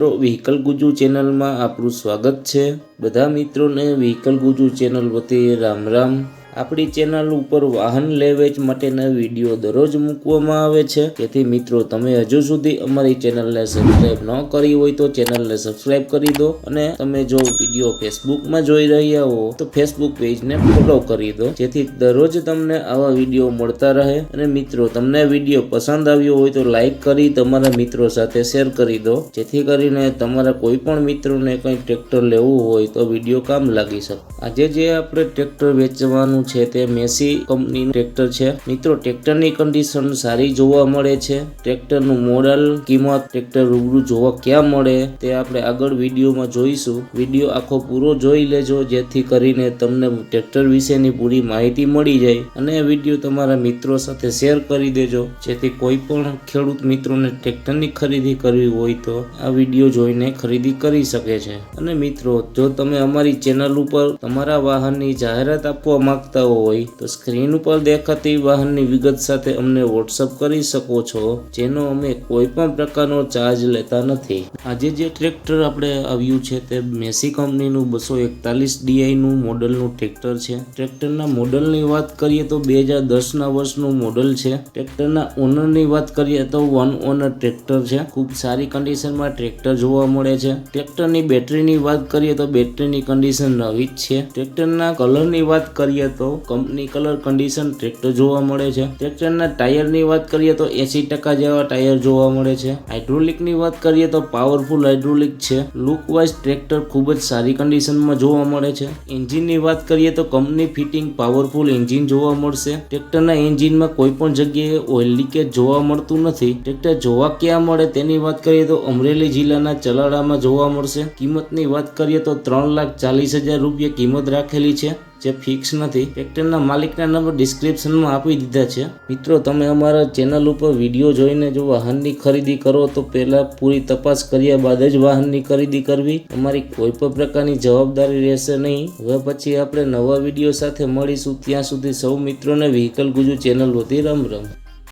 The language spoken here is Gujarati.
વ્હીકલ ગુજુ ચેનલમાં આપનું સ્વાગત છે। બધા મિત્રોને વ્હીકલ ગુજુ ચેનલ વતી રામ રામ। આપણી ચેનલ ઉપર વાહન લે વેચ માટેના વિડીયો દરરોજ મૂકવામાં આવે છે, તેથી મિત્રો તમે હજુ સુધી અમારી ચેનલને સબસ્ક્રાઇબ ન કરી હોય તો ચેનલને સબસ્ક્રાઇબ કરી દો, અને તમે જો વિડીયો ફેસબુકમાં જોઈ રહ્યા હો તો ફેસબુક પેજને ફોલો કરી દો, જેથી દરરોજ તમને આવા વિડીયો મળતા રહે। અને મિત્રો તમને વિડીયો પસંદ આવ્યો હોય તો લાઈક કરી તમારા મિત્રો સાથે શેર કરી દો, જેથી કરીને તમારા કોઈ પણ મિત્રોને કંઈ ટ્રેક્ટર લેવું હોય તો વિડીયો કામ લાગી શકે। આજે જે આપણે ટ્રેક્ટર વેચવાનું છે તે મેસી કંપનીનું ટ્રેક્ટર છે। મિત્રો ટ્રેક્ટરની કન્ડિશન સારી જોવા મળે છે। ટ્રેક્ટરનું મોડલ, કિંમત, ટ્રેક્ટર રૂબરૂ જોવા ક્યાં મળે તે આપણે આગળ વિડીયોમાં જોઈશું। વિડીયો આખો પૂરો જોઈ લેજો, જેથી કરીને તમને ટ્રેક્ટર વિશેની પૂરી માહિતી મળી જાય, અને વિડીયો તમારા મિત્રો સાથે શેર કરી દેજો, જેથી કોઈ પણ ખેડૂત મિત્રોને ટ્રેક્ટરની ખરીદી કરવી હોય તો આ વિડીયો જોઈને ખરીદી કરી શકે છે। અને મિત્રો જો તમે અમારી ચેનલ ઉપર તમારા વાહનની જાહેરાત આપવા માંગતા હોય તો સ્ક્રીન ઉપર દેખાતી વાહનની વિગત સાથે અમને વોટ્સઅપ કરી શકો છો, જેનો અમે કોઈ પણ પ્રકારનો ચાર્જ લેતા નથી। આજે જે ટ્રેક્ટર આપણે આવ્યું છે તે મેસી કંપનીનું 241 DI નું મોડલનું ટ્રેક્ટર છે। ટ્રેક્ટરના મોડલની વાત કરીએ તો 2010ના વર્ષનું મોડલ છે। ટ્રેક્ટરના ઓનરની વાત કરીએ તો વન ઓનર ટ્રેક્ટર છે। ખૂબ સારી કન્ડિશનમાં ટ્રેક્ટર જોવા મળે છે। ટ્રેક્ટરની બેટરીની વાત કરીએ તો બેટરીની કન્ડિશન નવી જ છે। ટ્રેક્ટરના કલરની વાત કરીએ તો કંપની કલર કન્ડિશન ટ્રેક્ટર જોવા મળે છે। ટ્રેક્ટરના ટાયરની વાત કરીએ તો 80% જેવા ટાયર જોવા મળે છે। હાઇડ્રોલિકની વાત કરીએ તો પાવરફુલ હાઇડ્રોલિક છે। લુક વાઇઝ ટ્રેક્ટર ખૂબ જ સારી કન્ડિશનમાં જોવા મળે છે। એન્જિનની વાત કરીએ તો કંપની ફિટિંગ પાવરફુલ એન્જિન જોવા મળશે। ટ્રેક્ટરના એન્જિનમાં કોઈ પણ જગ્યાએ ઓઇલ લીકેજ જોવા મળતું નથી। ટ્રેક્ટર જોવા ક્યાં મળે તેની વાત કરીએ તો અમરેલી જિલ્લાના ચલાડામાં જોવા મળશે। કિંમતની વાત કરીએ તો 3,40,000 રૂપિયા કિંમત રાખેલી છે, જે ફિક્સ નથી। ટ્રેક્ટરના માલિકના નંબર ડિસ્ક્રિપ્શનમાં આપી દીધા છે। મિત્રો તમે અમારા ચેનલ ઉપર વિડીયો જોઈને જો વાહનની ખરીદી કરો તો પહેલા પૂરી તપાસ કર્યા બાદ જ વાહનની ખરીદી કરવી, અમારી કોઈ પણ પ્રકારની જવાબદારી રહેશે નહીં। હવે પછી આપણે નવા વિડીયો સાથે મળીશું, ત્યાં સુધી સૌ મિત્રોને વ્હીકલ ગુજુ ચેનલ વતી રામ રામ।